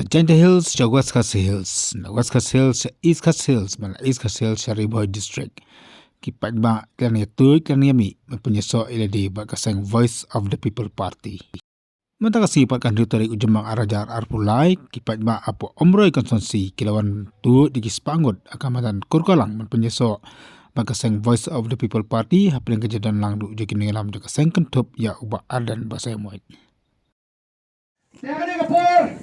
na Janta Hills sa West Coast Hills, na West Coast Hills sa East Coast Hills, man East Coast Hills sa Riboy District. Kipat ba kanya tuig kanya mi Pynïasoh iladi ba kasang Voice of the People Party. Mata kasipat kan ritari ujamang arajar arpulai kipat ba apo Umroi Constituency kilawan tu digispangod akamatan kurkalang man Pynïasoh ba kasang Voice of the People Party hapling kejadian lang du jekin ngalam de kasang kentup ya uba ardan basay moit. Jangan kapur.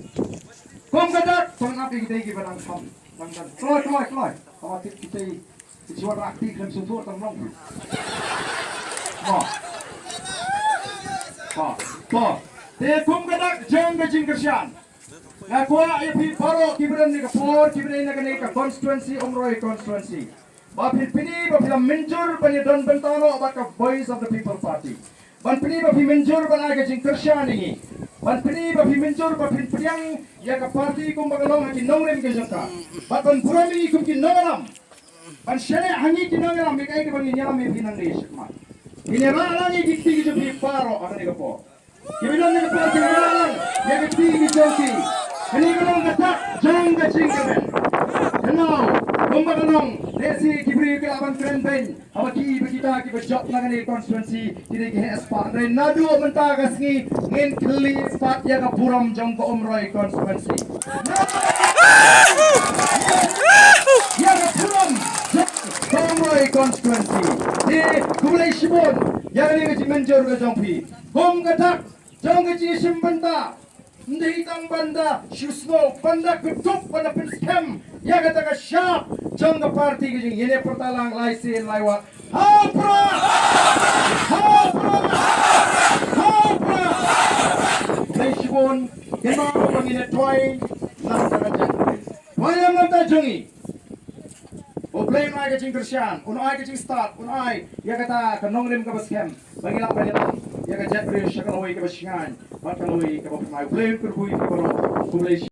Kom kadak pengapi kita iki barang sam. Langgan. Kloi. Awak kita suara aktif dan suatu tolong. Ba. Te kom kadak jang gajing kersian. Na kuah ia pi paro kibran ni kapur, kibran ni ka Constituency Umroi Constituency. Ba pini ba film menjur bani don bentano ba ka Voice of the People Party. Ban pini ba pi menjur ban gajing kersian ini. Ban pini ba pi menjur ba pin priang ya ka parti kum bagalong haki nongrem ke jangka. Ban burami kum ki nongalam. Ban syare hangi ki nongalam me kai ke bangi nyalam me pinang desh ma. Ini ralangi dikti ki jepi paro agane ka po. Kibilang ni ka po ki ralang ya ka ti ki jonti. Kani galong katak jang ka jingkamen. Hello, kum bagalong desi kibri ke aban kren ben. Awaki kita ki bejok langane constituency kini ki espa re nadu menta kasngi ngin kli spot ya ka puram jong ko Umroi Constituency. Ya ka puram ko Umroi Constituency. Di kumulai sibon ya ni ki menjor ka jong pi. Kom katak jong ki simbanta. Hindi itang banda, shusmo, banda kutup, banda pinskem, ya kata ka sharp, jang ka party ki jing yene pertalang laisin laiwa. Hapra! Naishibon, kema ko pangine tway, nang karajan. Wayam nang tajongi. O blame ay kajing Christian, unay kajing start, unay, ya kata kanong rim ka baskem, bangilang bangilang, ya ka jet bridge, ya kalaway ka basyangan, mat kalaway ka basyangan, blame kurbuy ka baro, kumulay